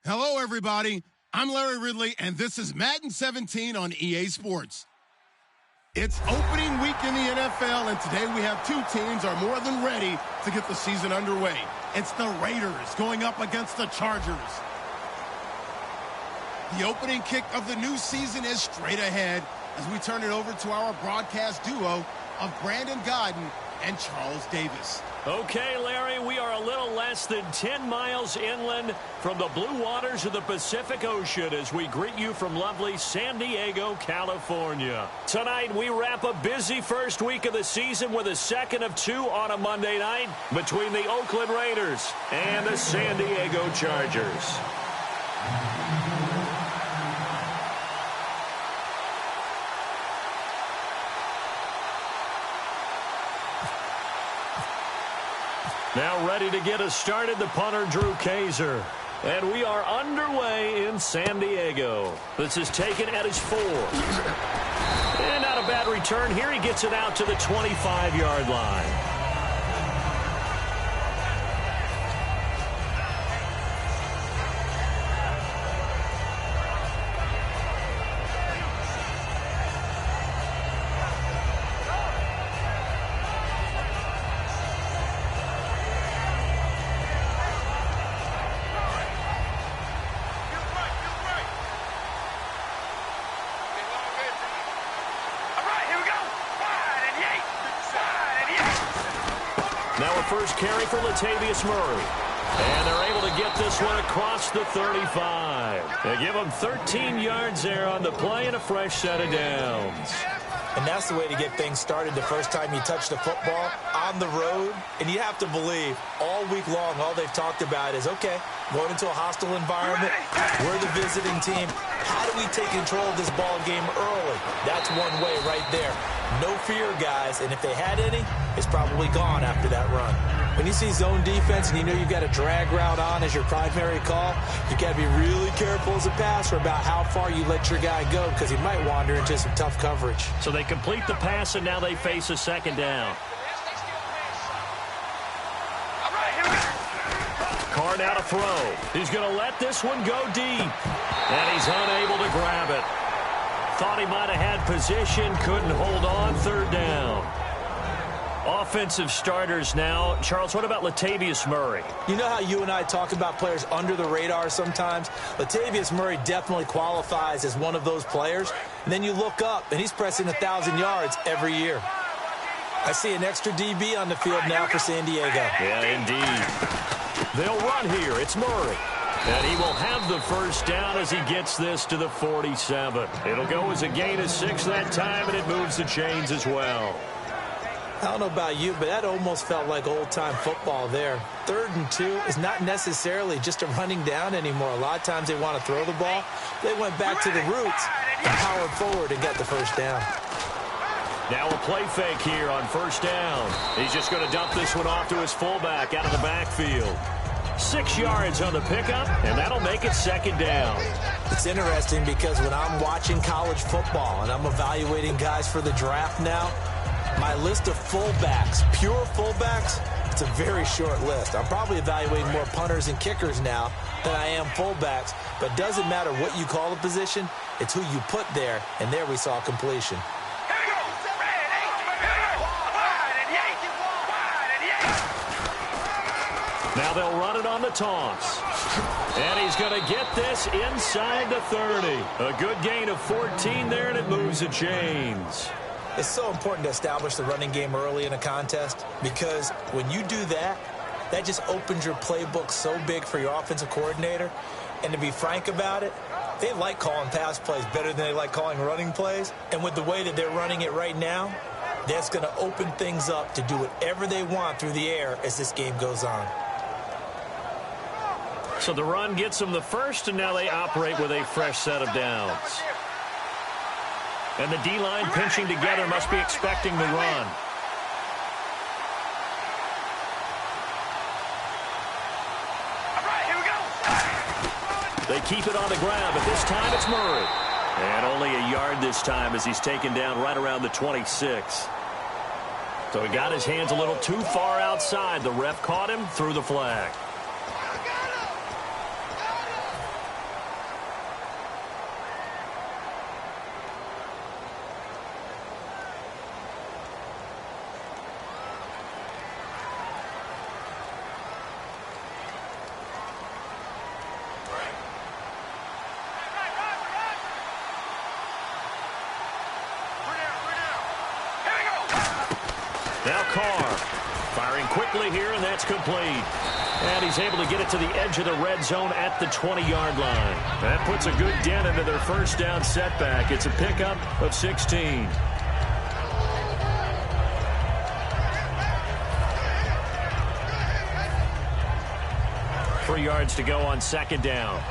Hello, everybody. I'm Larry Ridley, and this is Madden 17 on EA Sports. It's opening week in the NFL, and today we have two teams are more than ready to get the season underway. It's the Raiders going up against the Chargers. The opening kick of the new season is straight ahead as we turn it over to our broadcast duo of Brandon Godden and Charles Davis. Okay, Larry, we are a little less than 10 miles inland from the blue waters of the Pacific Ocean as we greet you from lovely San Diego, California. Tonight, we wrap a busy first week of the season with a second of two on a Monday night between the Oakland Raiders and the San Diego Chargers. Now ready to get us started, the punter, Drew Kaiser. And we are underway in San Diego. This is taken at his 4. And not a bad return here. He gets it out to the 25-yard line. First carry for Latavius Murray. And they're able to get this one across the 35. They give him 13 yards there on the play and a fresh set of downs. And that's the way to get things started the first time you touch the football on the road. And you have to believe all week long, all they've talked about is, okay, going into a hostile environment, we're the visiting team. How do we take control of this ball game early? That's one way right there. No fear, guys, and if they had any, it's probably gone after that run. When you see zone defense and you know you've got a drag route on as your primary call, you've got to be really careful as a passer about how far you let your guy go because he might wander into some tough coverage. So they complete the pass, and now they face a second down. Card out a throw. He's going to let this one go deep, and he's unable to grab it. Thought he might have had position, couldn't hold on, third down. Offensive starters now. Charles, what about Latavius Murray? You know how you and I talk about players under the radar sometimes? Latavius Murray definitely qualifies as one of those players. And then you look up, and he's pressing 1,000 yards every year. I see an extra DB on the field now for San Diego. Yeah, indeed. They'll run here. It's Murray. And he will have the first down as he gets this to the 47. It'll go as a gain of 6 that time, and it moves the chains as well. I don't know about you, but that almost felt like old-time football there. 3rd and 2 is not necessarily just a running down anymore. A lot of times they want to throw the ball. They went back to the roots and powered forward and got the first down. Now a play fake here on first down. He's just going to dump this one off to his fullback out of the backfield. 6 yards on the pickup, and that'll make it second down. It's interesting because when I'm watching college football and I'm evaluating guys for the draft now, my list of fullbacks, pure fullbacks, it's a very short list. I'm probably evaluating more punters and kickers now than I am fullbacks, but it doesn't matter what you call a position, it's who you put there, and there we saw completion. Now they'll run it on the toss. And he's going to get this inside the 30. A good gain of 14 there, and it moves the chains. It's so important to establish the running game early in a contest because when you do that, that just opens your playbook so big for your offensive coordinator. And to be frank about it, they like calling pass plays better than they like calling running plays. And with the way that they're running it right now, that's going to open things up to do whatever they want through the air as this game goes on. So the run gets them the first, and now they operate with a fresh set of downs. And the D-line pinching together must be expecting the run. They keep it on the ground, but this time it's Murray. And only a yard this time as he's taken down right around the 26. So he got his hands a little too far outside. The ref caught him, threw the flag. Now Carr firing quickly here, and that's complete. And he's able to get it to the edge of the red zone at the 20-yard line. That puts a good dent into their first down setback. It's a pickup of 16. Three yards to go on second down.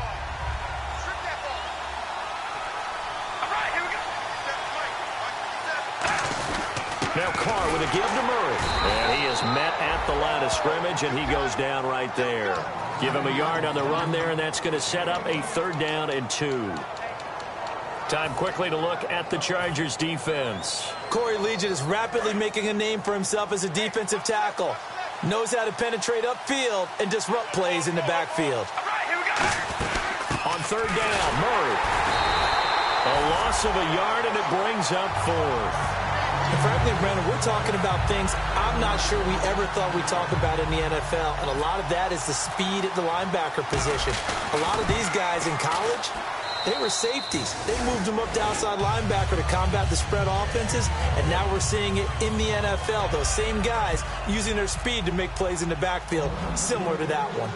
Now Carr with a give to Murray. And he is met at the line of scrimmage, and he goes down right there. Give him a yard on the run there, and that's going to set up a 3rd down and 2. Time quickly to look at the Chargers defense. Corey Legion is rapidly making a name for himself as a defensive tackle. Knows how to penetrate upfield and disrupt plays in the backfield. On 3rd down, Murray. A loss of a yard, and it brings up 4th. And frankly, Brandon, we're talking about things I'm not sure we ever thought we'd talk about in the NFL, and a lot of that is the speed at the linebacker position. A lot of these guys in college, they were safeties. They moved them up to outside linebacker to combat the spread offenses, and now we're seeing it in the NFL. Those same guys using their speed to make plays in the backfield, similar to that one.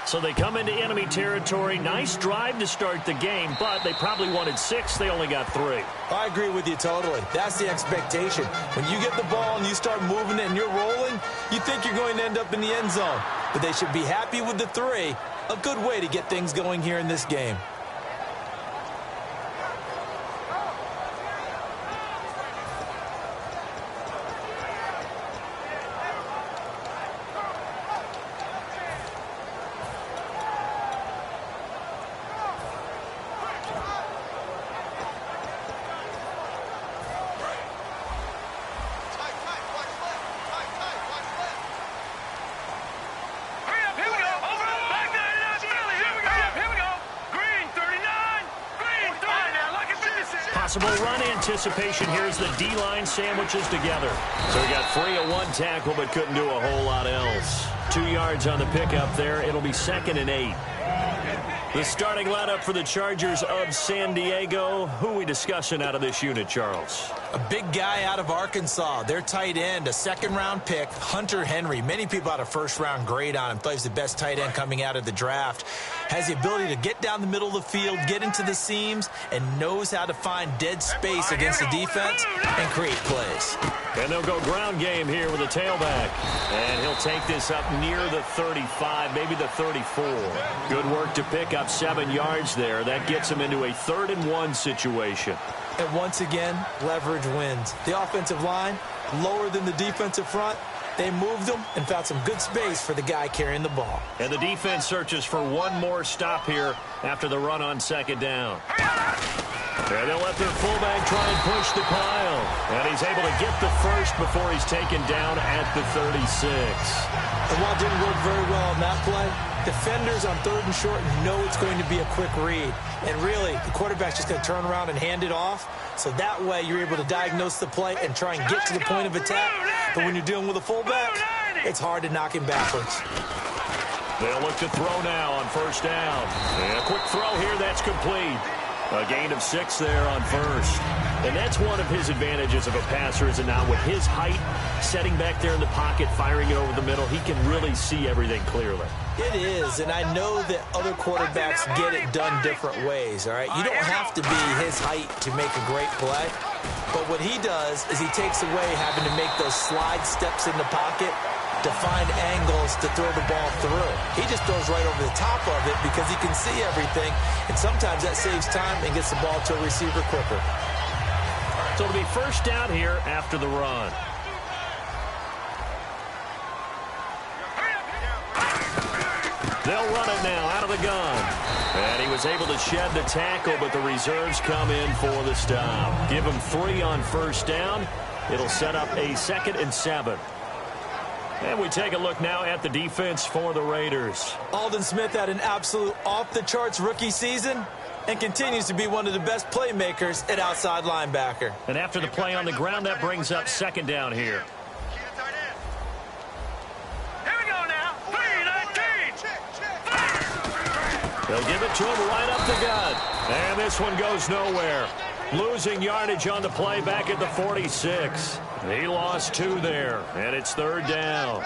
So they come into enemy territory. Nice drive to start the game, but they probably wanted 6. They only got 3. I agree with you totally. That's the expectation. When you get the ball and you start moving it and you're rolling, you think you're going to end up in the end zone. But they should be happy with the 3. A good way to get things going here in this game. Possible run anticipation. Here's the D-line sandwiches together. So we got 3 at 1 tackle, but couldn't do a whole lot else. 2 yards on the pickup there. It'll be 2nd and 8. The starting lineup for the Chargers of San Diego. Who are we discussing out of this unit, Charles? A big guy out of Arkansas. Their tight end, a 2nd-round pick, Hunter Henry. Many people had a 1st-round grade on him. Thought he was the best tight end coming out of the draft. Has the ability to get down the middle of the field, get into the seams, and knows how to find dead space against the defense and create plays. And they'll go ground game here with a tailback. And he'll take this up near the 35, maybe the 34. Good work to pick up 7 yards there. That gets him into a 3rd and 1 situation. And once again, leverage wins. The offensive line, lower than the defensive front. They moved them and found some good space for the guy carrying the ball. And the defense searches for one more stop here after the run on 2nd down. And they'll let their fullback try and push the pile. And he's able to get the first before he's taken down at the 36. And while it didn't work very well on that play, defenders on 3rd and short know it's going to be a quick read. And really, the quarterback's just going to turn around and hand it off. So that way, you're able to diagnose the play and try and get to the point of attack. But when you're dealing with a fullback, it's hard to knock him backwards. They'll look to throw now on 1st down. And a quick throw here, that's complete. A gain of 6 there on 1st. And that's one of his advantages of a passer, is it not? With his height, setting back there in the pocket, firing it over the middle, he can really see everything clearly. It is, and I know that other quarterbacks get it done different ways, all right? You don't have to be his height to make a great play. But what he does is he takes away having to make those slide steps in the pocket to find angles to throw the ball through. He just throws right over the top of it because he can see everything, and sometimes that saves time and gets the ball to a receiver quicker. So it'll be 1st down here after the run. They'll run it now out of the gun. And he was able to shed the tackle, but the reserves come in for the stop. Give him 3 on 1st down. It'll set up a 2nd and 7. And we take a look now at the defense for the Raiders. Aldon Smith had an absolute off-the-charts rookie season and continues to be one of the best playmakers at outside linebacker. And after the play on the ground, that brings up 2nd down here. They'll give it to him right up the gut. And this one goes nowhere. Losing yardage on the play back at the 46. He lost 2 there, and it's 3rd down.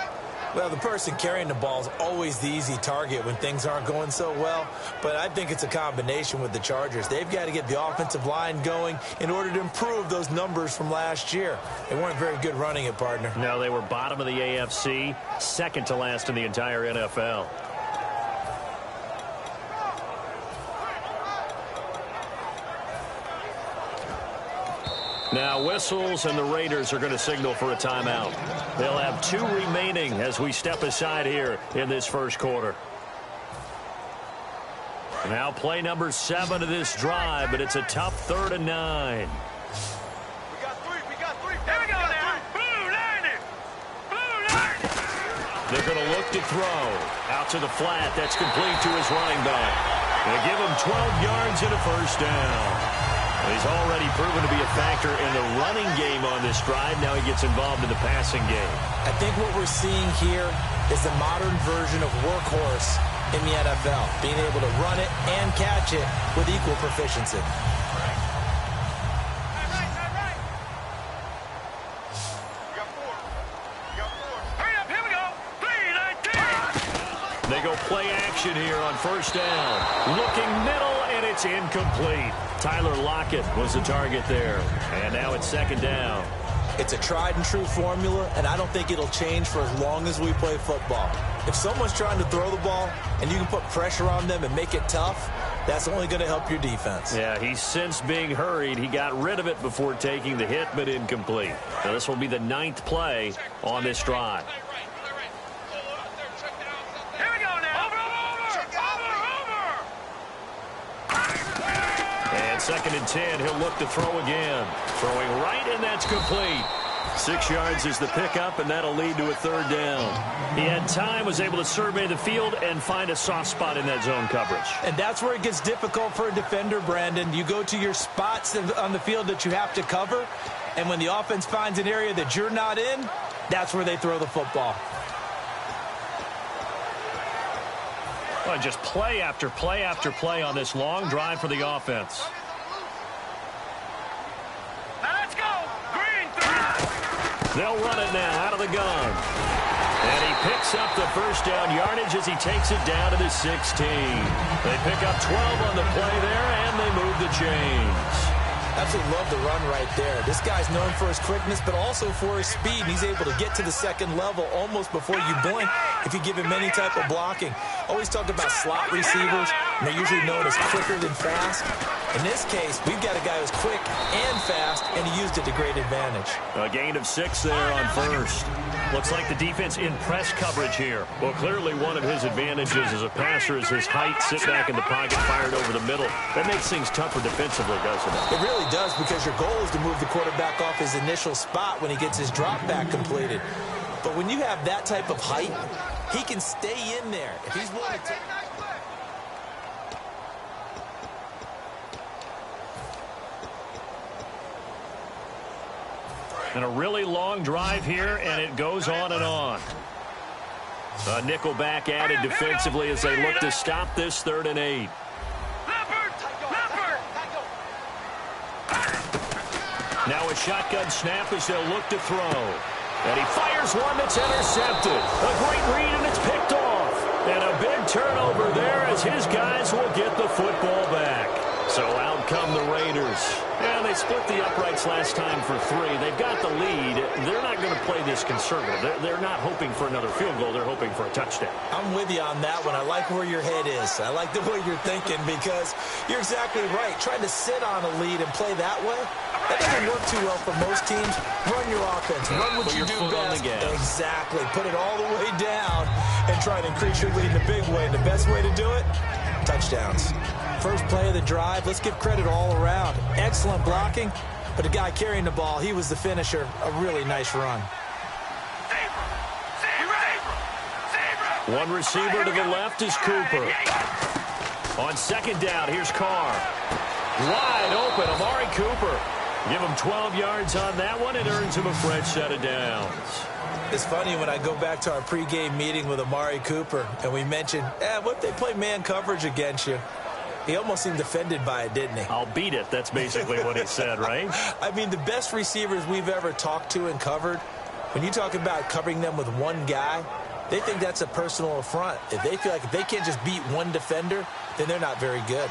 Well, the person carrying the ball is always the easy target when things aren't going so well, but I think it's a combination with the Chargers. They've got to get the offensive line going in order to improve those numbers from last year. They weren't very good running it, partner. No, they were bottom of the AFC, second to last in the entire NFL. Now whistles, and the Raiders are going to signal for a timeout. They'll have 2 remaining as we step aside here in this first quarter. Now play number 7 of this drive, but it's a tough 3rd and 9. We got 3. Here we go now. Blue 90. They're going to look to throw. Out to the flat. That's complete to his running back. They give him 12 yards and a first down. He's already proven to be a factor in the running game on this drive. Now he gets involved in the passing game. I think what we're seeing here is the modern version of workhorse in the NFL, being able to run it and catch it with equal proficiency. They go play action here on first down. Looking middle, and it's incomplete. Tyler Lockett was the target there. And now it's 2nd down. It's a tried-and-true formula, and I don't think it'll change for as long as we play football. If someone's trying to throw the ball and you can put pressure on them and make it tough, that's only going to help your defense. Yeah, he's since being hurried. He got rid of it before taking the hit, but incomplete. Now this will be the 9th play on this drive. And 2nd and 10, he'll look to throw again. Throwing right, and that's complete. 6 yards is the pickup, and that'll lead to a 3rd down. He had time, was able to survey the field and find a soft spot in that zone coverage. And that's where it gets difficult for a defender, Brandon. You go to your spots on the field that you have to cover, and when the offense finds an area that you're not in, that's where they throw the football. Well, just play after play after play on this long drive for the offense. Let's go. Green 3. They'll run it now out of the gun. And he picks up the first down yardage as he takes it down to the 16. They pick up 12 on the play there, and they move the chains. Absolutely love the run right there. This guy's known for his quickness, but also for his speed. And he's able to get to the 2nd level almost before you blink if you give him any type of blocking. Always talk about slot receivers, and they're usually known as quicker than fast. In this case, we've got a guy who's quick and fast, and he used it to great advantage. A gain of 6 there on first. Looks like the defense in press coverage here. Well, clearly one of his advantages as a passer is his height. Sit back in the pocket, fired over the middle. That makes things tougher defensively, doesn't it? It really does, because your goal is to move the quarterback off his initial spot when he gets his drop back completed. But when you have that type of height, he can stay in there if he's willing to take. And a really long drive here, and it goes on and on. A nickel back added defensively as they look to stop this 3rd and 8. Now a shotgun snap as they'll look to throw. And he fires one that's intercepted. A great read, and it's picked off. And a big turnover there as his guys will get the football back. So out come the Raiders. And they split the uprights last time for 3. They've got the lead. They're not going to play this conservative. They're not hoping for another field goal. They're hoping for a touchdown. I'm with you on that one. I like where your head is. I like the way you're thinking, because you're exactly right. Trying to sit on a lead and play that way, that doesn't work too well for most teams. Run your offense. Run what you do best. Exactly. Put it all the way down and try to increase your lead in a big way. And the best way to do it, touchdowns. First play of the drive, let's give credit all around. Excellent blocking, but the guy carrying the ball, he was the finisher. A really nice run. One receiver to the left is Cooper. On 2nd down, here's Carr. Wide open, Amari Cooper. Give him 12 yards on that one. It earns him a fresh set of downs. It's funny when I go back to our pregame meeting with Amari Cooper, and we mentioned, what if they play man coverage against you? He almost seemed offended by it, didn't he? I'll beat it. That's basically what he said, right? I mean, the best receivers we've ever talked to and covered, when you talk about covering them with one guy, they think that's a personal affront. If they feel like if they can't just beat one defender, then they're not very good.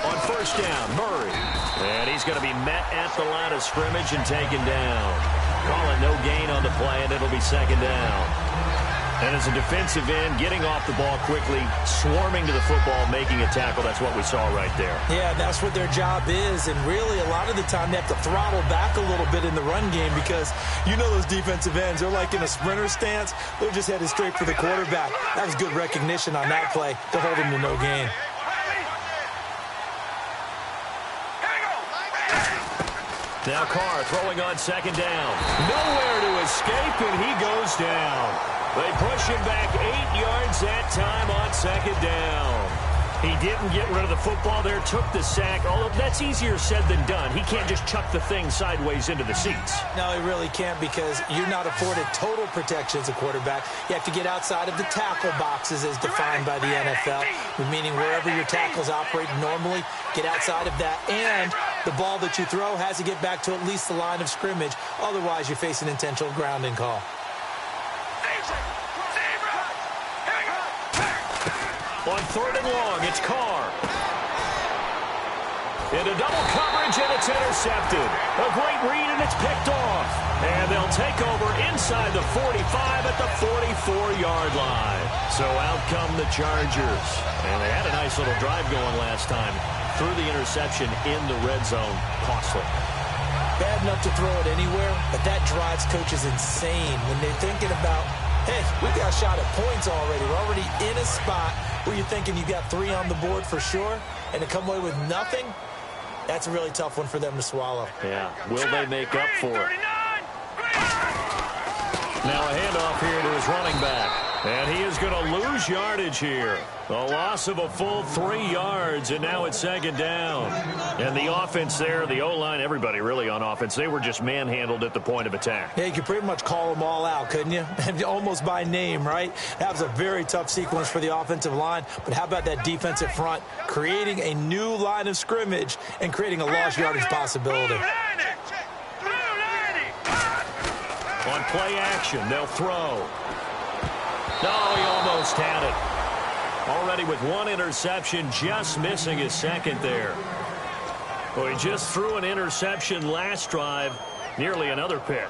On first down, Murray. And he's going to be met at the line of scrimmage and taken down. Call it no gain on the play, and it'll be second down. And as a defensive end, getting off the ball quickly, swarming to the football, making a tackle, that's what we saw right there. Yeah, that's what their job is. And really, a lot of the time, they have to throttle back a little bit in the run game because you know those defensive ends, they're like in a sprinter stance. They're just headed straight for the quarterback. That was good recognition on that play to hold him to no gain. Now Carr throwing on second down. Nowhere to escape, and he goes down. They push him back 8 yards that time on second down. He didn't get rid of the football there, took the sack, although that's easier said than done. He can't just chuck the thing sideways into the seats. No, he really can't because you're not afforded total protection as a quarterback. You have to get outside of the tackle boxes as defined by the NFL, meaning wherever your tackles operate normally, get outside of that. And the ball that you throw has to get back to at least the line of scrimmage. Otherwise, you face an intentional grounding call. On third and long, it's Carr. Into double coverage, and it's intercepted. A great read, and it's picked off. And they'll take over inside the 45 at the 44-yard line. So out come the Chargers. And they had a nice little drive going last time. Threw the interception in the red zone. Costly. Bad enough to throw it anywhere, but that drives coaches insane when they're thinking about, hey, we got a shot at points already. We're already in a spot where you're thinking you got 3 on the board for sure, and to come away with nothing, that's a really tough one for them to swallow. Yeah. Will they make up for it? Now a handoff here to his running back. And he is going to lose yardage here. A loss of a full 3 yards, and now it's second down. And the offense there, the O-line, everybody really on offense, they were just manhandled at the point of attack. Yeah, you could pretty much call them all out, couldn't you? Almost by name, right? That was a very tough sequence for the offensive line. But how about that defensive front creating a new line of scrimmage and creating a lost yardage possibility? On play action, they'll throw. No, he almost had it. Already with 1 interception, just missing his second there. Well, he just threw an interception last drive, nearly another pick.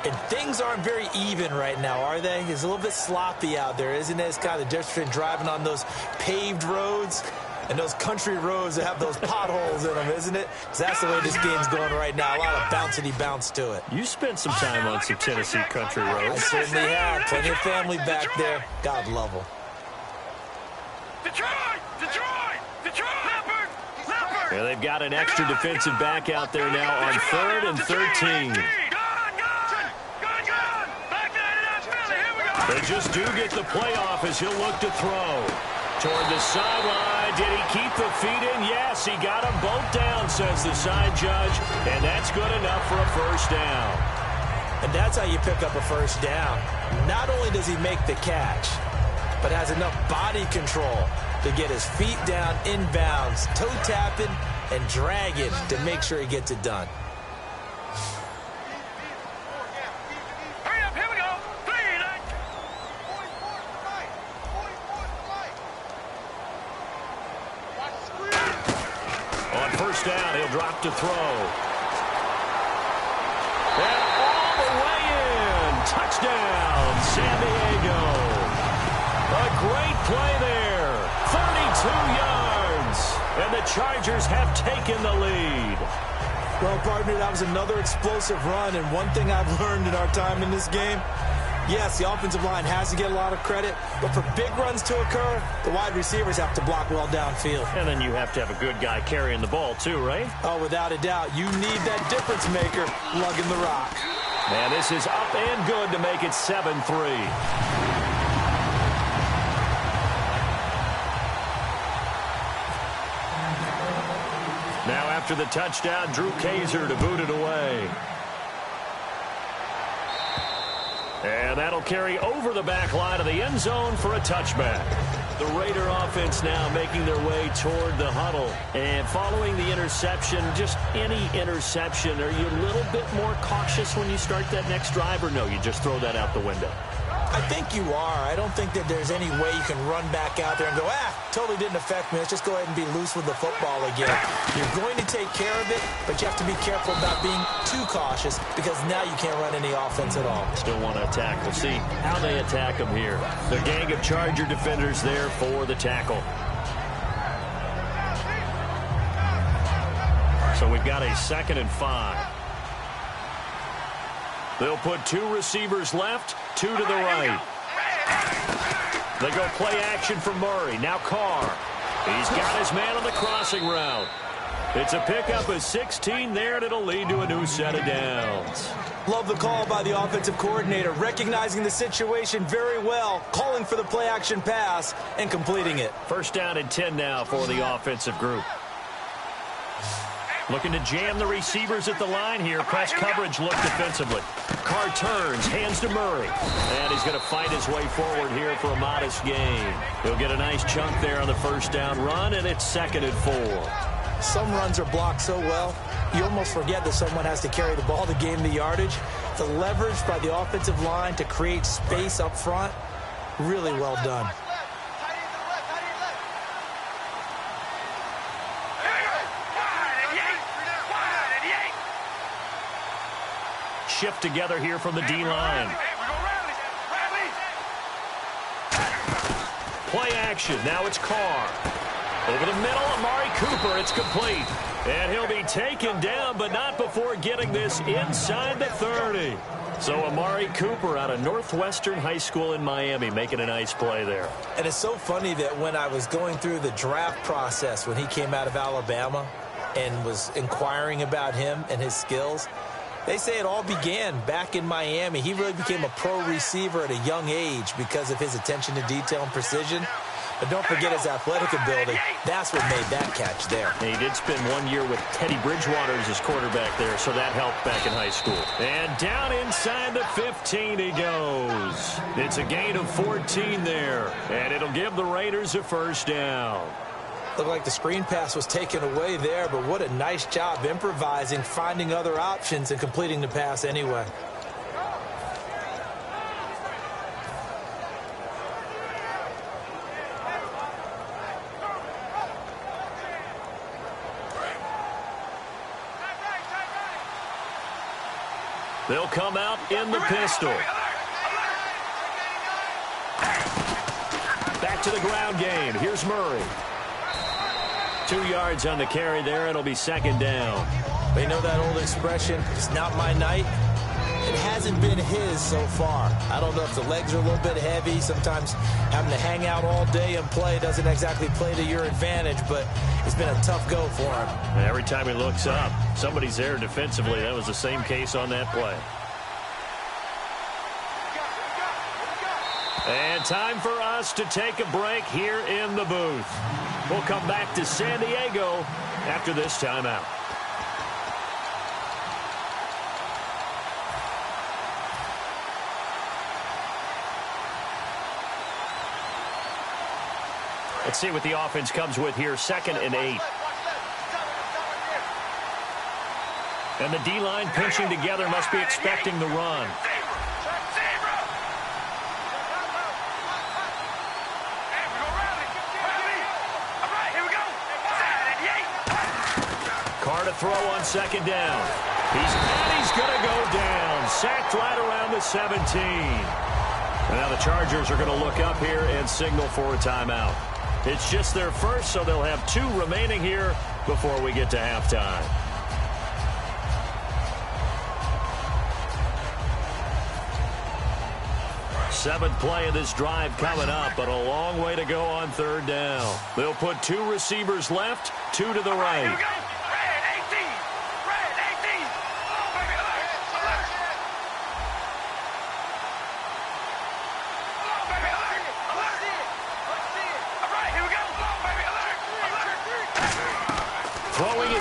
And things aren't very even right now, are they? It's a little bit sloppy out there, isn't it? It's kind of different between driving on those paved roads and those country roads that have those potholes in them, isn't it? Because that's the way this game's going right now. A lot of bouncy bounce to it. You spent some time on some Tennessee country roads. I certainly have. Plenty of family back there. God love them. Yeah, they've got an extra defensive back out there now on 3rd and 13. They just do get the playoff as he'll look to throw. Toward the sideline. Did he keep the feet in? Yes, he got them both down, says the side judge. And that's good enough for a first down. And that's how you pick up a first down. Not only does he make the catch, but has enough body control to get his feet down inbounds, toe tapping and dragging to make sure he gets it done. Down, he'll drop to throw. And all the way in. Touchdown, San Diego. A great play there. 32 yards. And the Chargers have taken the lead. Well, partner, that was another explosive run. And one thing I've learned in our time in this game, yes, the offensive line has to get a lot of credit, but for big runs to occur, the wide receivers have to block well downfield. And then you have to have a good guy carrying the ball too, right? Oh, without a doubt. You need that difference maker lugging the rock. And this is up and good to make it 7-3. Now after the touchdown, Drew Kaiser to boot it away. And that'll carry over the back line of the end zone for a touchback. The Raider offense now making their way toward the huddle. And following the interception, just any interception, are you a little bit more cautious when you start that next drive, or no, you just throw that out the window? I think you are. I don't think that there's any way you can run back out there and go, totally didn't affect me. Let's just go ahead and be loose with the football again. You're going to take care of it, but you have to be careful about being too cautious because now you can't run any offense at all. Still want to attack. We'll see how they attack them here. The gang of Charger defenders there for the tackle. So we've got a 2nd and 5. They'll put 2 receivers left, 2 to the right. They go play action for Murray. Now Carr. He's got his man on the crossing route. It's a pickup of 16 there, and it'll lead to a new set of downs. Love the call by the offensive coordinator, recognizing the situation very well, calling for the play action pass, and completing it. 1st down and 10 now for the offensive group. Looking to jam the receivers at the line here. Press coverage look defensively. Carr turns, hands to Murray. And he's going to fight his way forward here for a modest gain. He'll get a nice chunk there on the 1st down run, and it's 2nd and 4. Some runs are blocked so well, you almost forget that someone has to carry the ball to gain the yardage. The leverage by the offensive line to create space up front, really well done. Shift together here from the D-line. Play action. Now it's Carr. Over the middle, Amari Cooper. It's complete. And he'll be taken down, but not before getting this inside the 30. So Amari Cooper out of Northwestern High School in Miami making a nice play there. And it's so funny that when I was going through the draft process when he came out of Alabama and was inquiring about him and his skills, they say it all began back in Miami. He really became a pro receiver at a young age because of his attention to detail and precision. But don't forget his athletic ability. That's what made that catch there. And he did spend 1 year with Teddy Bridgewater as his quarterback there, so that helped back in high school. And down inside the 15 he goes. It's a gain of 14 there, and it'll give the Raiders a 1st down. Looked like the screen pass was taken away there, but what a nice job improvising, finding other options, and completing the pass anyway. They'll come out in the pistol. Back to the ground game. Here's Murray. 2 yards on the carry there. It'll be 2nd down. They know that old expression, it's not my night. It hasn't been his so far. I don't know if the legs are a little bit heavy. Sometimes having to hang out all day and play doesn't exactly play to your advantage, but it's been a tough go for him. And every time he looks up, somebody's there defensively. That was the same case on that play. And time for us to take a break here in the booth. We'll come back to San Diego after this timeout. Let's see what the offense comes with here. 2nd and 8. And the D-line pinching together must be expecting the run. Carr to throw on 2nd down. He's going to go down. Sacked right around the 17. And now the Chargers are going to look up here and signal for a timeout. It's just their first, so they'll have 2 remaining here before we get to halftime. Seventh play of this drive coming up, but a long way to go on 3rd down. They'll put 2 receivers left, 2 to the right.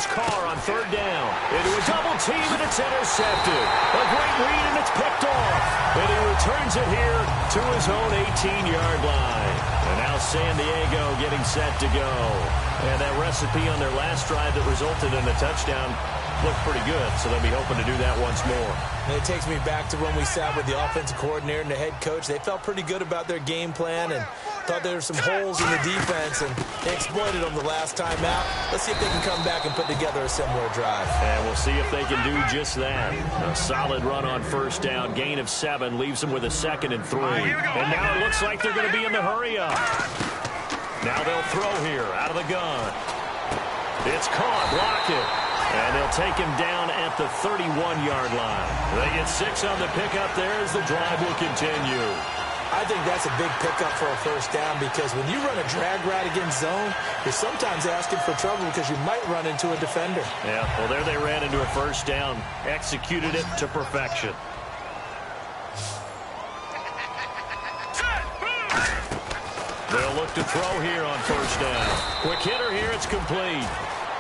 Here's Carr on third down. Into a double team, and it's intercepted. A great read, and it's picked off. And he returns it here to his own 18-yard line. And now San Diego getting set to go. And that recipe on their last drive that resulted in a touchdown looked pretty good, so they'll be hoping to do that once more. And it takes me back to when we sat with the offensive coordinator and the head coach. They felt pretty good about their game plan and thought there were some holes in the defense, and they exploited them the last time out. Let's see if they can come back and put together a similar drive. And we'll see if they can do just that. A solid run on first down. Gain of 7 leaves them with a 2nd and 3. And now it looks like they're going to be in the hurry-up. Now they'll throw here out of the gun. It's caught, blocked it. And they'll take him down at the 31-yard line. They get 6 on the pickup there as the drive will continue. I think that's a big pickup for a first down because when you run a drag route against zone, you're sometimes asking for trouble because you might run into a defender. Yeah, well, there they ran into a first down. Executed it to perfection. They'll look to throw here on first down. Quick hitter here, it's complete.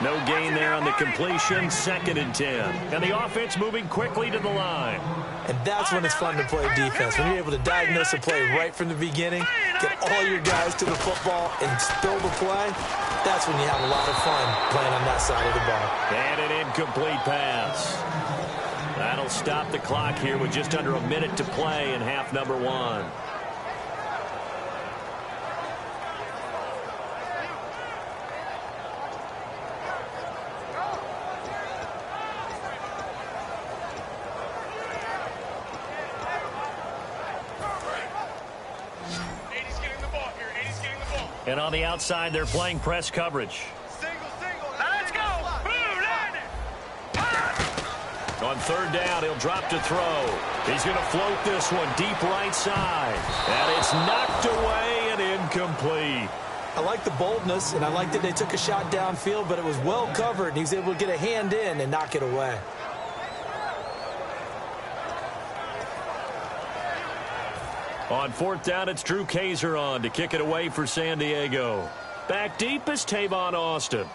No gain there on the completion, 2nd and 10. And the offense moving quickly to the line. And that's when it's fun to play defense. When you're able to diagnose a play right from the beginning, get all your guys to the football and spill the play, that's when you have a lot of fun playing on that side of the ball. And an incomplete pass. That'll stop the clock here with just under a minute to play in half number 1. And on the outside, they're playing press coverage. Let's go. On third down, he'll drop to throw. He's going to float this one deep right side. And it's knocked away and incomplete. I like the boldness, and I like that they took a shot downfield, but it was well covered, and he was able to get a hand in and knock it away. On fourth down, it's Drew Kaiser on to kick it away for San Diego. Back deep is Tavon Austin.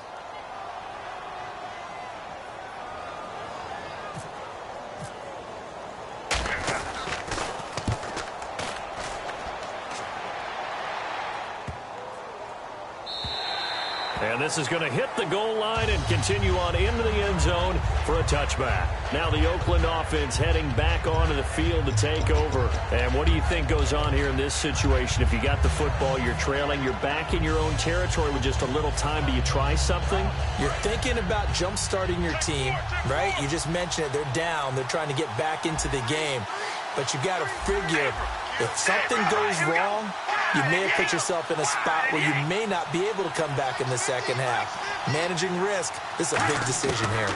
And this is going to hit the goal line and continue on into the end zone for a touchback. Now the Oakland offense heading back onto the field to take over. And what do you think goes on here in this situation? If you got the football, you're trailing, you're back in your own territory with just a little time. Do you try something? You're thinking about jump-starting your team, right? You just mentioned it. They're down. They're trying to get back into the game. But you got to figure if something goes wrong, you may have put yourself in a spot where you may not be able to come back in the second half. Managing risk, this is a big decision here.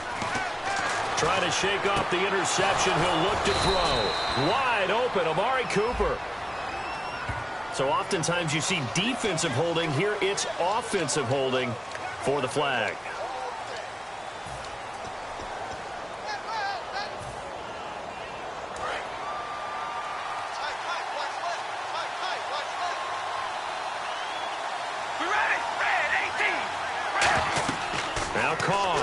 Trying to shake off the interception. He'll look to throw. Wide open, Amari Cooper. So oftentimes you see defensive holding. Here it's offensive holding for the flag. Now Carr.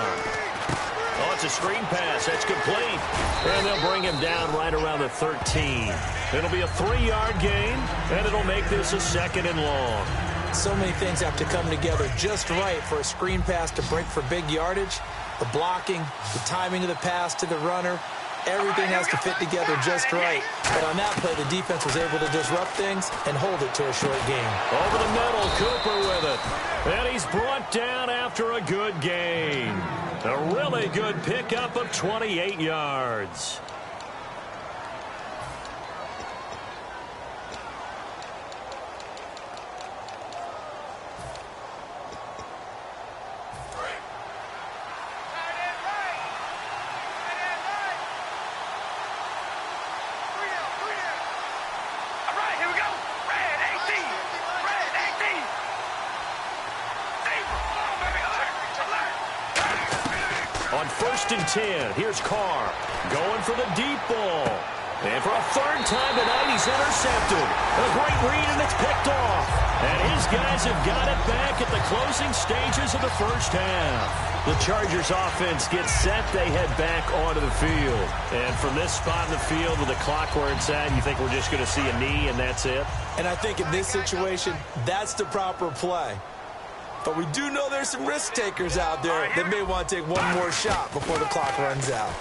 Oh, it's a screen pass. That's complete. And they'll bring him down right around the 13. It'll be a 3-yard gain, and it'll make this a 2nd and long. So many things have to come together just right for a screen pass to break for big yardage. The blocking, the timing of the pass to the runner, everything has to fit together just right. But on that play, the defense was able to disrupt things and hold it to a short gain. Over the middle, Cooper with it. And he's brought down after a good gain. A really good pickup of 28 yards. On 1st and 10, here's Carr going for the deep ball. And for a third time tonight, he's intercepted. A great read, and it's picked off. And his guys have got it back at the closing stages of the first half. The Chargers offense gets set. They head back onto the field. And from this spot in the field with the clock where it's at, you think we're just going to see a knee and that's it? And I think in this situation, that's the proper play. But we do know there's some risk takers out there that may want to take one more shot before the clock runs out.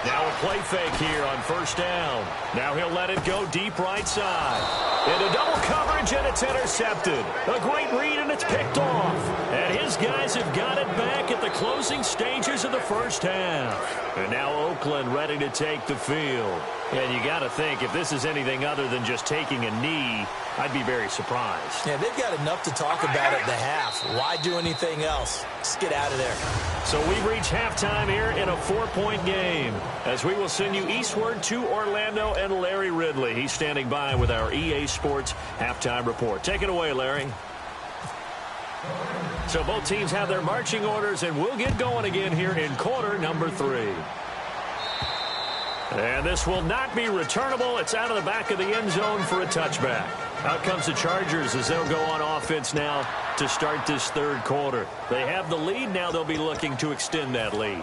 Now a play fake here on first down. Now he'll let it go deep right side. Into double coverage, and it's intercepted. A great read, and it's picked off. And his guys have got it back at the closing stages of the first half. And now Oakland ready to take the field. And you got to think, if this is anything other than just taking a knee, I'd be very surprised. Yeah, they've got enough to talk about at the half. Why do anything else? Just get out of there. So we reach halftime here in a 4-point game, as we will send you eastward to Orlando and Larry Ridley. He's standing by with our EA Sports halftime report. Take it away, Larry. So both teams have their marching orders, and we'll get going again here in quarter number 3. And this will not be returnable. It's out of the back of the end zone for a touchback. Out comes the Chargers as they'll go on offense now to start this third quarter. They have the lead. Now they'll be looking to extend that lead.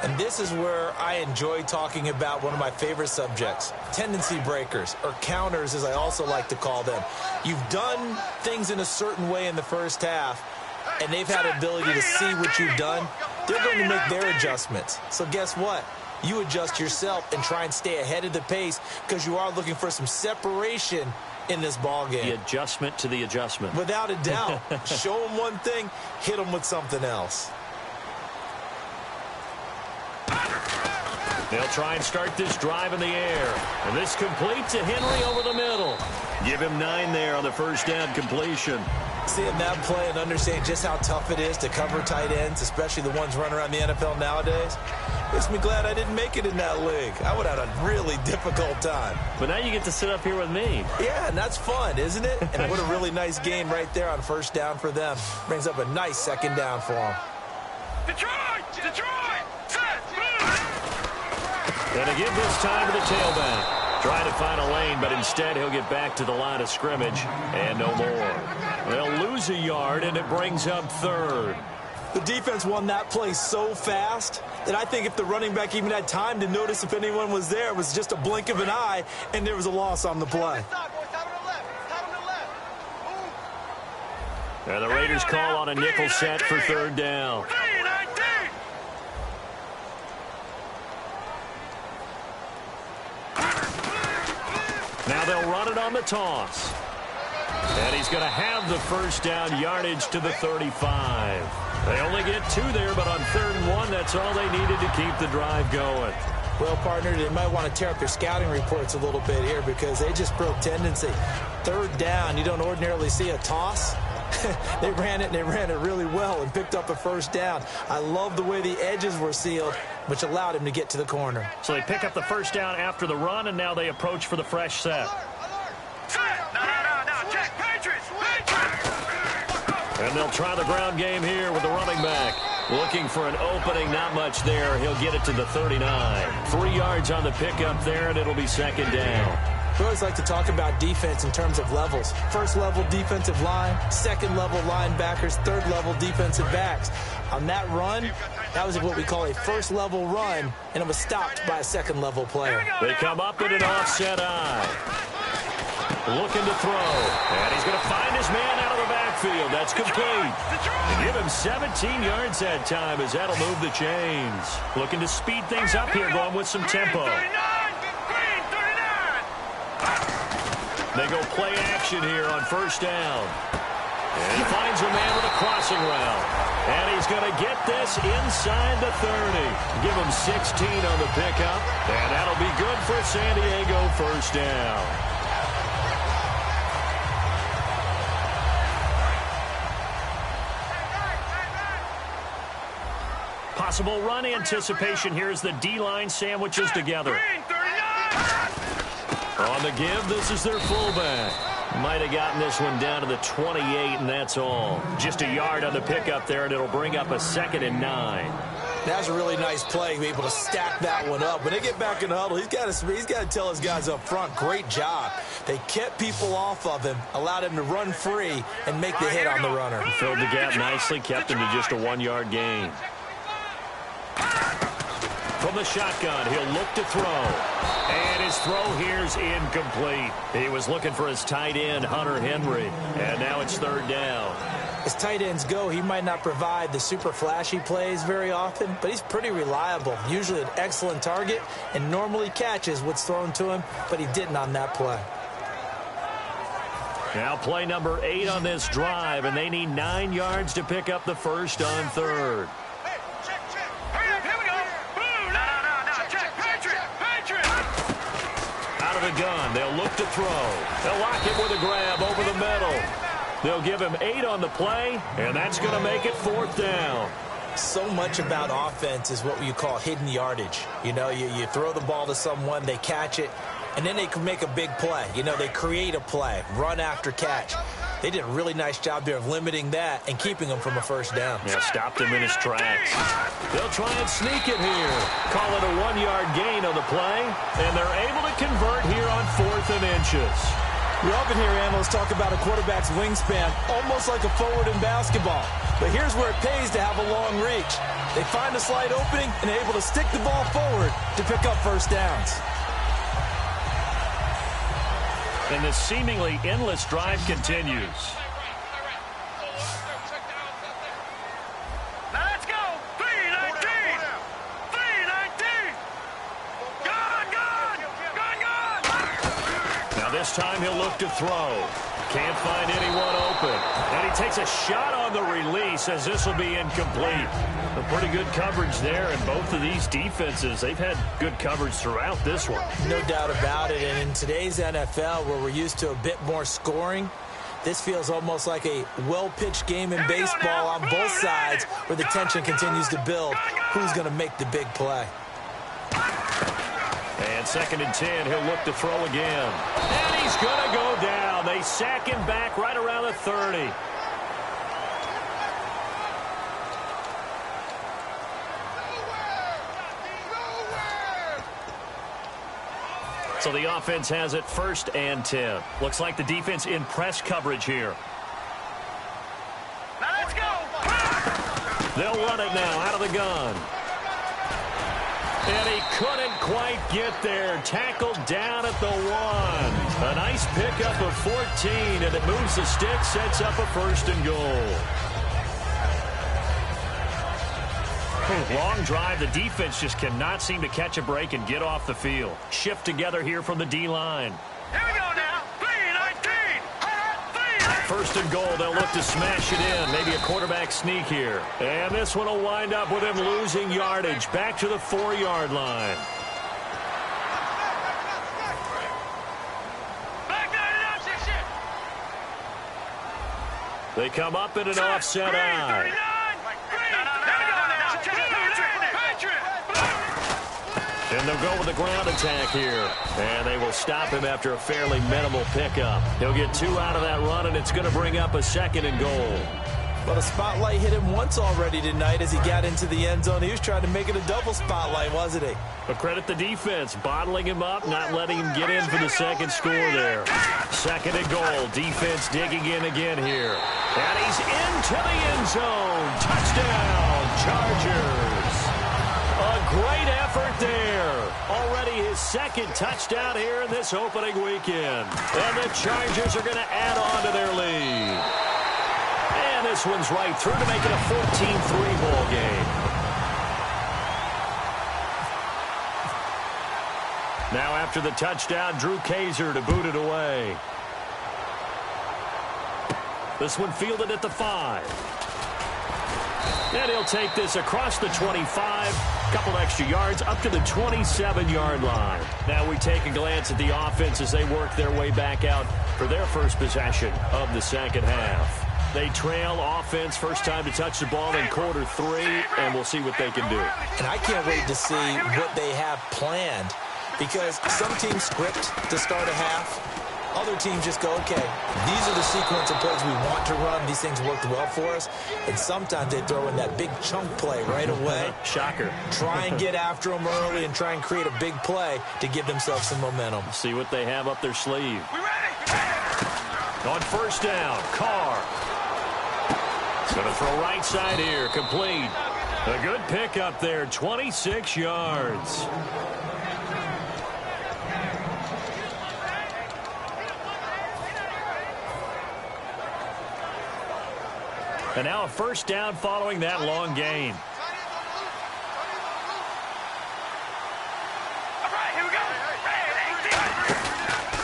And this is where I enjoy talking about one of my favorite subjects, tendency breakers, or counters as I also like to call them. You've done things in a certain way in the first half, and they've had ability to see what you've done. They're going to make their adjustments. So guess what? You adjust yourself and try and stay ahead of the pace because you are looking for some separation in this ball game. The adjustment to the adjustment. Without a doubt. Show them one thing, hit them with something else. They'll try and start this drive in the air. And this completes to Henry over the middle. Give him 9 there on the first down completion. Seeing that play and understanding just how tough it is to cover tight ends, especially the ones running around the NFL nowadays, makes me glad I didn't make it in that league. I would have had a really difficult time. But now you get to sit up here with me. Yeah, and that's fun, isn't it? And what a really nice game right there on first down for them. Brings up a nice second down for them. Detroit! Detroit! Set! And again this time to the tailback. Trying to find a lane, but instead he'll get back to the line of scrimmage and no more. They'll lose a yard, and it brings up third. The defense won that play so fast that I think if the running back even had time to notice if anyone was there, it was just a blink of an eye, and there was a loss on the play. And the Raiders call on a nickel set for third down. Now they'll run it on the toss. And he's going to have the first down, yardage to the 35. They only get 2 there, but on 3rd and 1, that's all they needed to keep the drive going. Well, partner, they might want to tear up their scouting reports a little bit here because they just broke tendency. 3rd down, you don't ordinarily see a toss. They ran it, and they ran it really well and picked up a first down. I love the way the edges were sealed, which allowed him to get to the corner. So they pick up the first down after the run, and now they approach for the fresh set. And they'll try the ground game here with the running back. Looking for an opening, not much there. He'll get it to the 39. 3 yards on the pickup there, and it'll be second down. We always like to talk about defense in terms of levels. 1st level defensive line, 2nd level linebackers, 3rd level defensive backs. On that run, that was what we call a 1st level run, and it was stopped by a 2nd level player. They come up with an offset eye. Looking to throw. And he's going to find his man out of the backfield. That's complete. Give him 17 yards that time as that'll move the chains. Looking to speed things up here, going with some tempo. They go play action here on first down. And he finds a man with a crossing route. And he's going to get this inside the 30. Give him 16 on the pickup. And that'll be good for San Diego first down. Possible run anticipation here as the D-line sandwiches together. On the give, this is their fullback. Might have gotten this one down to the 28, and that's all. Just a yard on the pickup there, and it'll bring up a 2nd and 9. That was a really nice play, to be able to stack that one up. When they get back in the huddle, he's got to tell his guys up front, great job. They kept people off of him, allowed him to run free and make the hit on the runner. He filled the gap nicely, kept him to just a 1-yard gain. From the shotgun, he'll look to throw. And his throw here's incomplete. He was looking for his tight end, Hunter Henry. And now it's 3rd down. As tight ends go, he might not provide the super flashy plays very often, but he's pretty reliable. Usually an excellent target and normally catches what's thrown to him, but he didn't on that play. Now play number 8 on this drive, and they need 9 yards to pick up the first on 3rd. Out of the gun, they'll look to throw. They'll lock him with a grab over the middle. They'll give him 8 on the play, and that's going to make it 4th down. So much about offense is what you call hidden yardage. You know, you throw the ball to someone, they catch it, and then they can make a big play. You know, they create a play, run after catch. They did a really nice job there of limiting that and keeping him from a first down. Yeah, stopped him in his tracks. They'll try and sneak it here. Call it a 1-yard gain on the play, and they're able to convert here on 4th and inches. We often hear analysts talk about a quarterback's wingspan, almost like a forward in basketball. But here's where it pays to have a long reach. They find a slight opening and are able to stick the ball forward to pick up first downs. And the seemingly endless drive continues. Now let's go. 3-19. 3-19. Gone. Now this time he'll look to throw. Can't find anyone open. And he takes a shot on the release as this will be incomplete. A pretty good coverage there, and both of these defenses, they've had good coverage throughout this one. No doubt about it. And in today's NFL, where we're used to a bit more scoring, this feels almost like a well-pitched game in baseball on both sides where the tension continues to build. Who's going to make the big play? And 2nd and 10, he'll look to throw again. And he's going to go down. They sack him back right around the 30. So the offense has it 1st and 10. Looks like the defense in press coverage here. Now let's go. They'll run it now out of the gun. And he couldn't quite get there. Tackled down at the 1. A nice pickup of 14, and it moves the stick, sets up a 1st and goal. Long drive. The defense just cannot seem to catch a break and get off the field. Shift together here from the D-line. Here we go now. 3-19. 1st and goal. They'll look to smash it in. Maybe a quarterback sneak here. And this one will wind up with him losing yardage. Back to the 4-yard line. They come up in an offset eye. And they'll go with the ground attack here. And they will stop him after a fairly minimal pickup. He'll get 2 out of that run, and it's going to bring up a 2nd and goal. Well, the spotlight hit him once already tonight as he got into the end zone. He was trying to make it a double spotlight, wasn't he? But credit the defense, bottling him up, not letting him get in for the 2nd score there. 2nd and goal. Defense digging in again here. And he's into the end zone. Touchdown, Chargers. A great effort there. Already his 2nd touchdown here in this opening weekend. And the Chargers are going to add on to their lead. And this one's right through to make it a 14-3 ball game. Now after the touchdown, Drew Kaiser to boot it away. This one fielded at the 5. And he'll take this across the 25, couple extra yards, up to the 27-yard line. Now we take a glance at the offense as they work their way back out for their first possession of the 2nd half. They trail offense, first time to touch the ball in quarter 3, and we'll see what they can do. And I can't wait to see what they have planned, because some teams script to start a half, Other teams just go, okay, these are the sequence of plays we want to run. These things worked well for us. And sometimes they throw in that big chunk play right away. Shocker. Try and get after them early and try and create a big play to give themselves some momentum. See what they have up their sleeve. On first down, Carr. Going to throw right side here, complete. A good pick up there, 26 yards. And now a first down following that long gain.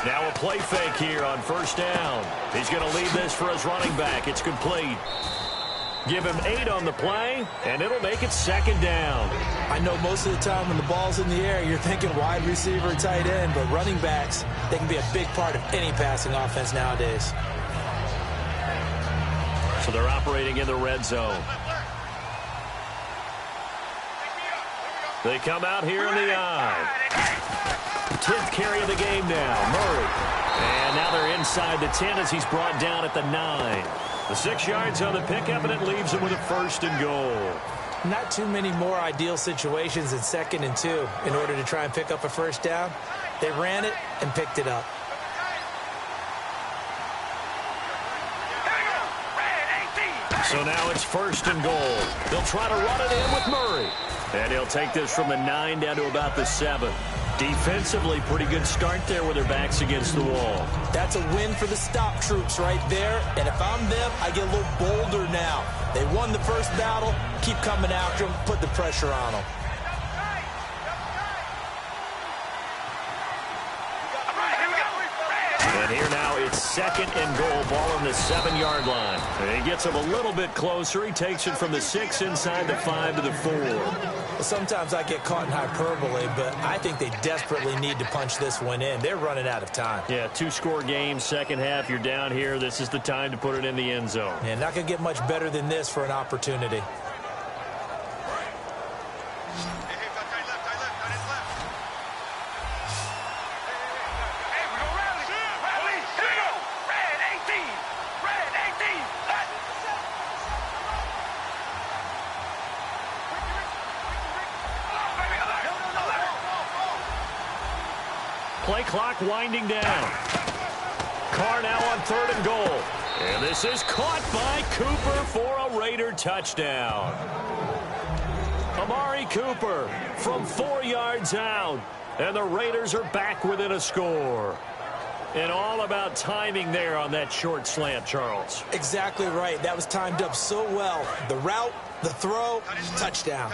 Now a play fake here on first down. He's going to lead this for his running back. It's complete. Give him 8 on the play, and it'll make it second down. I know most of the time when the ball's in the air, you're thinking wide receiver, tight end, but running backs, they can be a big part of any passing offense nowadays. So they're operating in the red zone. They come out here in the eye. 10th carry of the game now, Murray. And now they're inside the 10 as he's brought down at the 9. The 6 yards on the pickup, and it leaves him with a first and goal. Not too many more ideal situations in 2nd and 2 in order to try and pick up a first down. They ran it and picked it up. So now it's first and goal. They'll try to run it in with Murray. And he'll take this from the 9 down to about the 7. Defensively, pretty good start there with their backs against the wall. That's a win for the stop troops right there. And if I'm them, I get a little bolder now. They won the first battle. Keep coming after them. Put the pressure on them. And here now it's 2nd and goal, ball on the 7-yard line. And he gets him a little bit closer. He takes it from the 6 inside the 5 to the 4. Well, sometimes I get caught in hyperbole, but I think they desperately need to punch this one in. They're running out of time. Yeah, 2-score game, second half. You're down here. This is the time to put it in the end zone. And not going to get much better than this for an opportunity. Play clock winding down. Carr now on 3rd and goal. And this is caught by Cooper for a Raider touchdown. Amari Cooper from 4 yards out. And the Raiders are back within a score. And all about timing there on that short slant, Charles. Exactly right. That was timed up so well. The route, the throw, touchdown.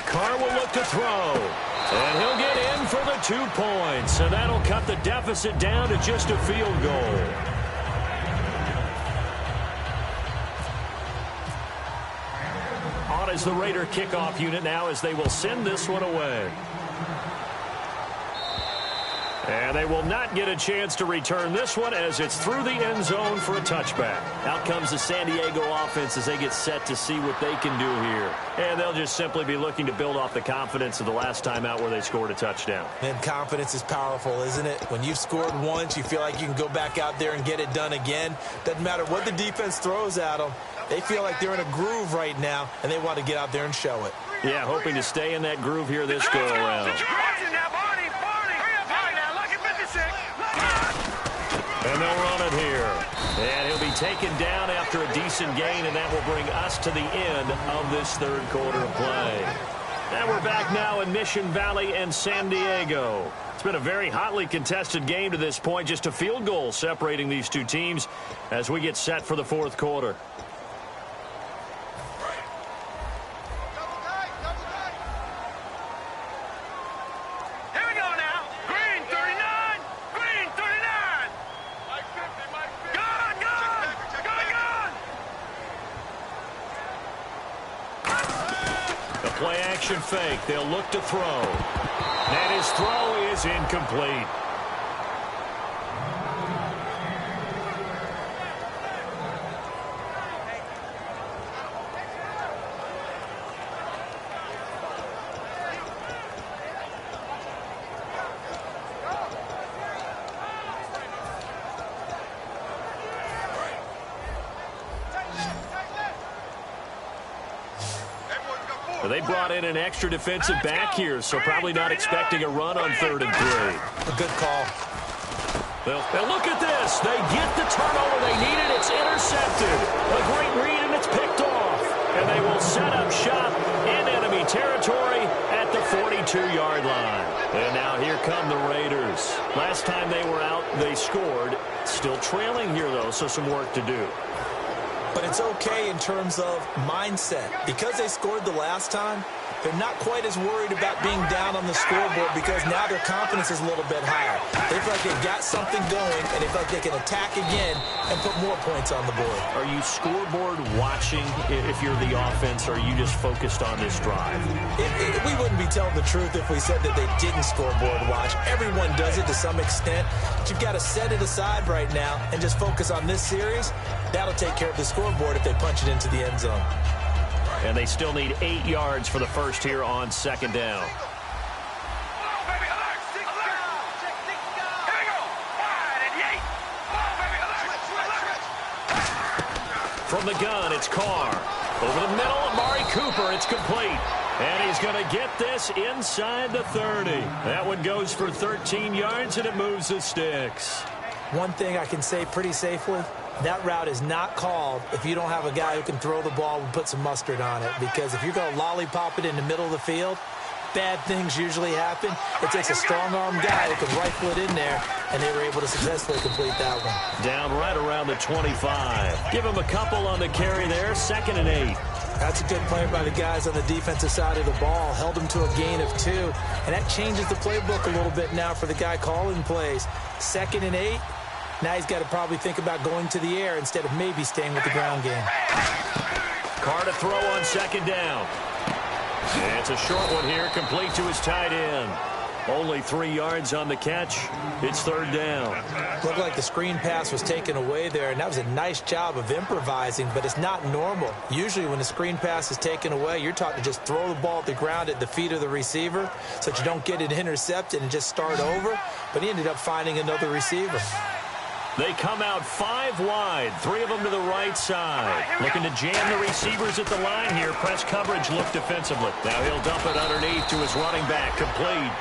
Carr will look to throw. And he'll get in for the 2 points. And that'll cut the deficit down to just a field goal. On is the Raider kickoff unit now as they will send this one away. And they will not get a chance to return this one as it's through the end zone for a touchback. Out comes the San Diego offense as they get set to see what they can do here. And they'll just simply be looking to build off the confidence of the last time out where they scored a touchdown. And confidence is powerful, isn't it? When you've scored once, you feel like you can go back out there and get it done again. Doesn't matter what the defense throws at them. They feel like they're in a groove right now, and they want to get out there and show it. Yeah, hoping to stay in that groove here this go-around. And they'll run it here. And he'll be taken down after a decent gain, and that will bring us to the end of this 3rd quarter of play. And we're back now in Mission Valley and San Diego. It's been a very hotly contested game to this point. Just a field goal separating these two teams as we get set for the 4th quarter. Play-action fake. They'll look to throw. And his throw is incomplete. They brought in an extra defensive back here, so probably not expecting a run on 3rd and 3. A good call. And look at this. They get the turnover they needed. It's intercepted. A great read, and it's picked off. And they will set up shop in enemy territory at the 42-yard line. And now here come the Raiders. Last time they were out, they scored. Still trailing here, though, so some work to do. But it's okay in terms of mindset. Because they scored the last time, they're not quite as worried about being down on the scoreboard because now their confidence is a little bit higher. They feel like they've got something going, and they feel like they can attack again and put more points on the board. Are you scoreboard watching if you're the offense, or are you just focused on this drive? We wouldn't be telling the truth if we said that they didn't scoreboard watch. Everyone does it to some extent. But you've got to set it aside right now and just focus on this series. That'll take care of the scoreboard if they punch it into the end zone. And they still need 8 yards for the first here on 2nd down. From the gun, it's Carr. Over the middle, Amari Cooper. It's complete. And he's going to get this inside the 30. That one goes for 13 yards, and it moves the sticks. One thing I can say pretty safely, that route is not called if you don't have a guy who can throw the ball and put some mustard on it. Because if you're going to lollipop it in the middle of the field, bad things usually happen. It takes a strong-arm guy who can rifle it in there, and they were able to successfully complete that one. Down right around the 25. Give him a couple on the carry there, 2nd and 8. That's a good play by the guys on the defensive side of the ball. Held them to a gain of 2, and that changes the playbook a little bit now for the guy calling plays. 2nd and 8. Now he's got to probably think about going to the air instead of maybe staying with the ground game. Carr to throw on 2nd down. And it's a short one here, complete to his tight end. Only 3 yards on the catch. It's 3rd down. Looked like the screen pass was taken away there, and that was a nice job of improvising, but it's not normal. Usually when the screen pass is taken away, you're taught to just throw the ball at the ground at the feet of the receiver so that you don't get it intercepted and just start over. But he ended up finding another receiver. They come out 5 wide, 3 of them to the right side. Looking to jam the receivers at the line here. Press coverage look defensively. Now he'll dump it underneath to his running back. Complete.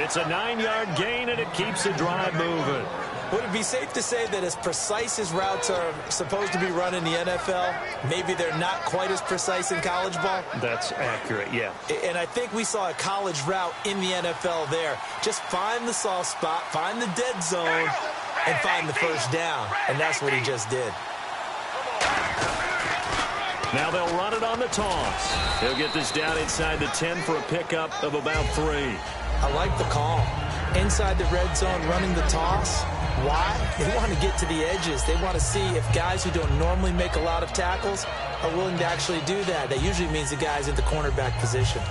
It's a 9-yard gain, and it keeps the drive moving. Would it be safe to say that as precise as routes are supposed to be run in the NFL, maybe they're not quite as precise in college ball? That's accurate, yeah. And I think we saw a college route in the NFL there. Just find the soft spot, find the dead zone, and find the first down. And that's what he just did. Now they'll run it on the toss. He'll get this down inside the 10 for a pickup of about 3. I like the call. Inside the red zone, running the toss. Why? They want to get to the edges. They want to see if guys who don't normally make a lot of tackles are willing to actually do that. That usually means the guy's in the cornerback position.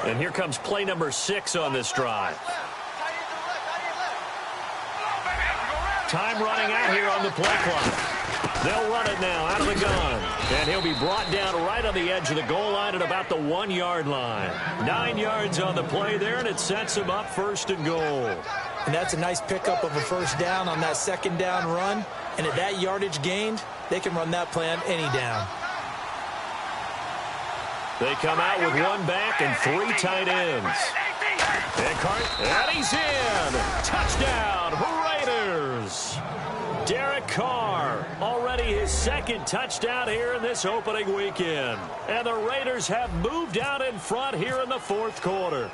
And here comes play number 6 on this drive. Time running out here on the play clock. They'll run it now out of the gun. And he'll be brought down right on the edge of the goal line at about the 1-yard line. 9 yards on the play there, and it sets him up 1st and goal. And that's a nice pickup of a first down on that 2nd down run. And at that yardage gained, they can run that play on any down. They come out with 1 back and 3 tight ends. And he's in. Touchdown, Raiders. Derek Carr, already his 2nd touchdown here in this opening weekend. And the Raiders have moved out in front here in the 4th quarter.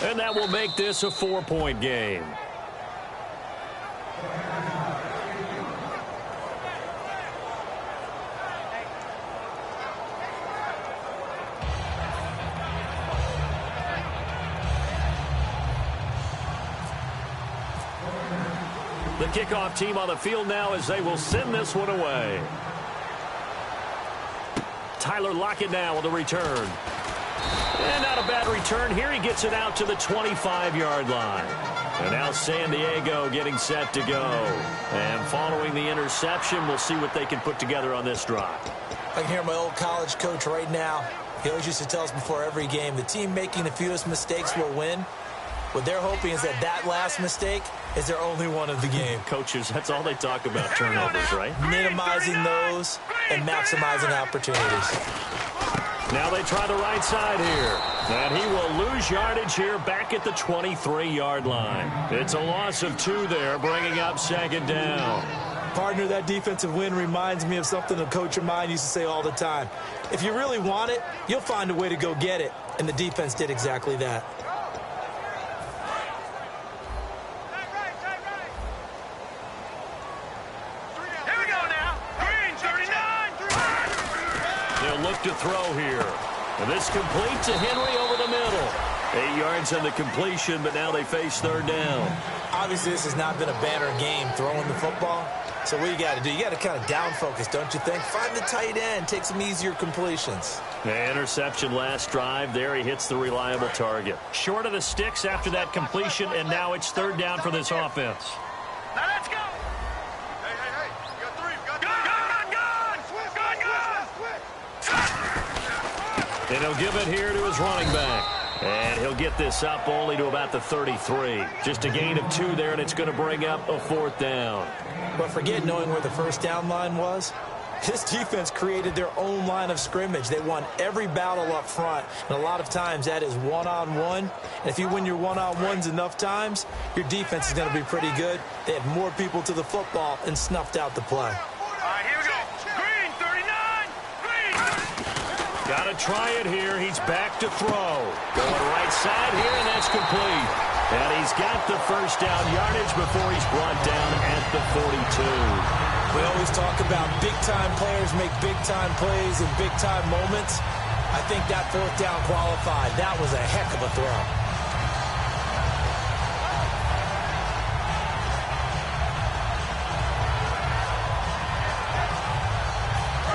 And that will make this a 4-point game. The kickoff team on the field now as they will send this one away. Tyler Lockett now with the return. And not a bad return here. He gets it out to the 25-yard line. And now San Diego getting set to go. And following the interception, we'll see what they can put together on this drive. I can hear my old college coach right now He always used to tell us before every game, the team making the fewest mistakes will win. What they're hoping is that that last mistake is their only one of the game. Coaches, that's all they talk about, turnovers, right? Minimizing those and maximizing opportunities. Now they try the right side here. And he will lose yardage here back at the 23-yard line. It's a loss of 2 there, bringing up second down. Partner, that defensive win reminds me of something a coach of mine used to say all the time. If you really want it, you'll find a way to go get it. And the defense did exactly that. Here we go now. Green, 39. They'll look to throw here. And this complete to Henry over the middle. 8 yards on the completion, but now they face third down. Obviously, this has not been a banner game throwing the football. So what you got to do, you got to kind of down focus, don't you think? Find the tight end, take some easier completions. The interception last drive. There he hits the reliable target. Short of the sticks after that completion, and now it's third down for this offense. Now let's go. Hey. We got 3. We got 3. Gun. And he'll give it here to his running back. And he'll get this up only to about the 33. Just a gain of 2 there, and it's going to bring up a 4th down. But forget knowing where the first down line was. This defense created their own line of scrimmage. They won every battle up front, and a lot of times that is one-on-one. And if you win your one-on-ones enough times, your defense is going to be pretty good. They had more people to the football and snuffed out the play. All right, here we go. Green, 39. Green. Got to try it here. He's back to throw. Going right side here, and that's complete. And he's got the first down yardage before he's brought down at the 42. We always talk about big-time players make big-time plays in big-time moments. I think that 4th down qualified. That was a heck of a throw.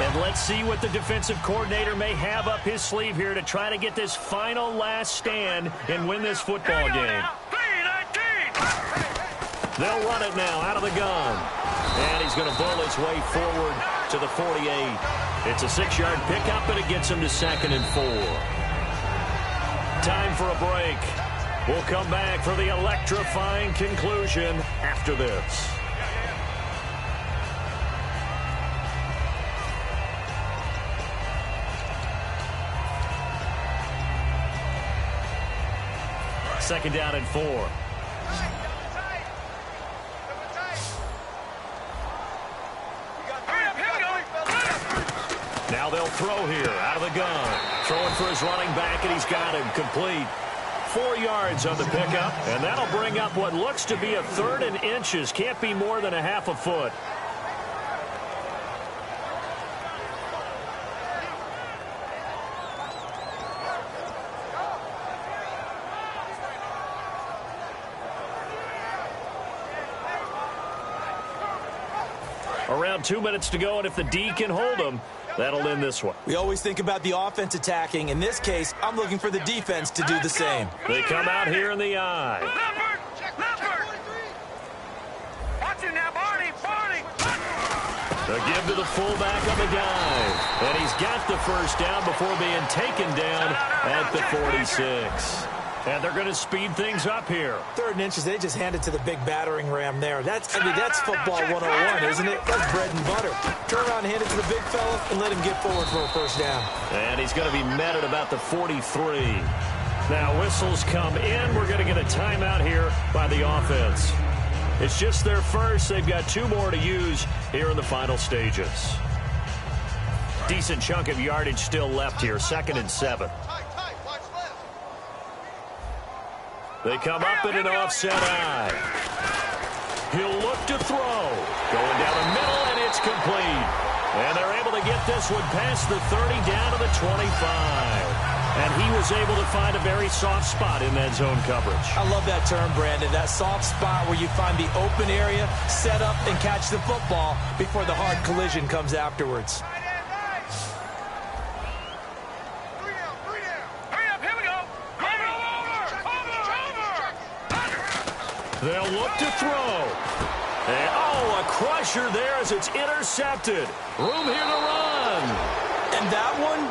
And let's see what the defensive coordinator may have up his sleeve here to try to get this final last stand and win this football game. They'll run it now out of the gun. And he's going to bowl his way forward to the 48. It's a 6-yard pickup, and it gets him to 2nd and 4. Time for a break. We'll come back for the electrifying conclusion after this. Second down and 4. Now they'll throw here out of the gun. Throwing for his running back, and he's got him complete. 4 yards on the pickup, and that'll bring up what looks to be a 3rd and inches. Can't be more than a half a foot. Around 2 minutes to go, and if the D can hold them, that'll end this one. We always think about the offense attacking. In this case, I'm looking for the defense to do the same. They come out here in the eye. Leopard. Watch it now, Barney. A give to the fullback on the dive. And he's got the first down before being taken down at the 46. And they're going to speed things up here. 3rd and inches, they just handed to the big battering ram there. That's football 101, isn't it? That's bread and butter. Turn around and hand it to the big fella and let him get forward for a first down. And he's going to be met at about the 43. Now whistles come in. We're going to get a timeout here by the offense. It's just their first. They've got 2 more to use here in the final stages. Decent chunk of yardage still left here. 2nd and 7. They come up in an offset eye. He'll look to throw. Going down the middle, and it's complete. And they're able to get this one past the 30 down to the 25. And he was able to find a very soft spot in that zone coverage. I love that term, Brandon. That soft spot where you find the open area, set up, and catch the football before the hard collision comes afterwards. They'll look to throw. And, a crusher there as it's intercepted. Room here to run. And that one,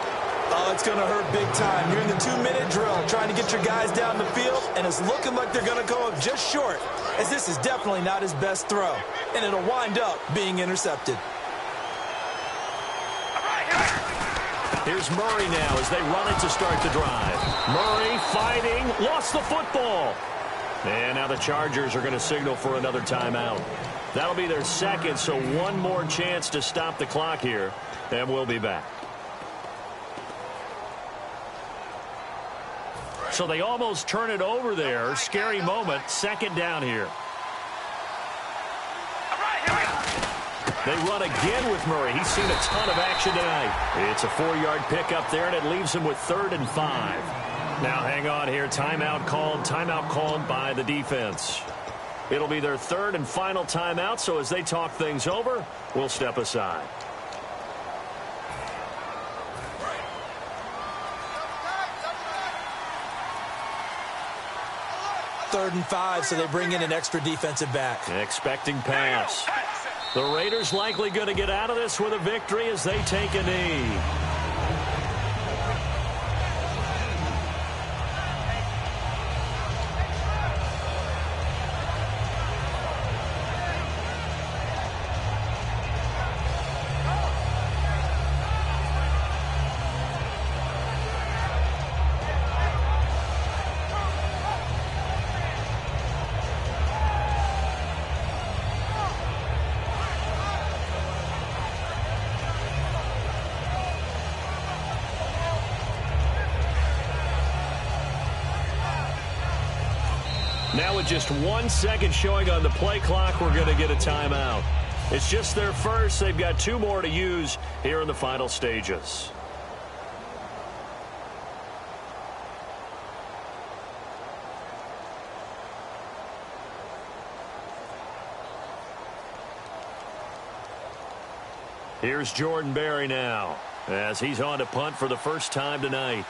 a Oh, it's going to hurt big time. You're in the 2-minute drill trying to get your guys down the field, and it's looking like they're going to go up just short, as this is definitely not his best throw, and it'll wind up being intercepted. Here's Murray now as they run it to start the drive. Murray fighting, lost the football. And now the Chargers are going to signal for another timeout. That'll be their second, so one more chance to stop the clock here, and we'll be back. So they almost turn it over there. Scary moment. Second down here. They run again with Murray. He's seen a ton of action tonight. It's a 4-yard pickup there, and it leaves him with 3rd and 5. Now hang on here. Timeout called by the defense. It'll be their 3rd and final timeout, so as they talk things over, we'll step aside. Third and 5, so they bring in an extra defensive back. Expecting pass. The Raiders likely going to get out of this with a victory as they take a knee. Now with just 1 second showing on the play clock, we're going to get a timeout. It's just their first. They've got 2 more to use here in the final stages. Here's Jordan Berry now as he's on to punt for the first time tonight.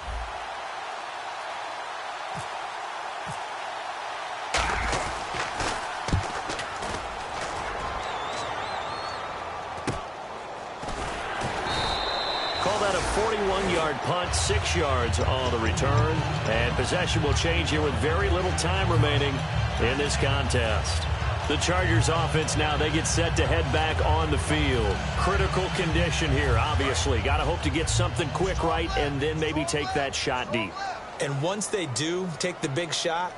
Call that a 41-yard punt, 6 yards on the return. And possession will change here with very little time remaining in this contest. The Chargers offense now, they get set to head back on the field. Critical condition here, obviously. Got to hope to get something quick right and then maybe take that shot deep. And once they do take the big shot,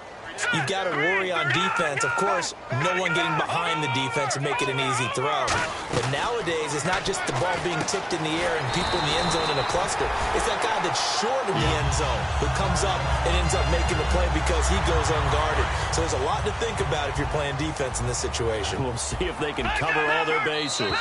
you've got to worry on defense. Of course, no one getting behind the defense and make it an easy throw. But nowadays, it's not just the ball being tipped in the air and people in the end zone in a cluster. It's that guy that's short in the end zone who comes up and ends up making the play because he goes unguarded. So there's a lot to think about if you're playing defense in this situation. We'll see if they can cover all their bases.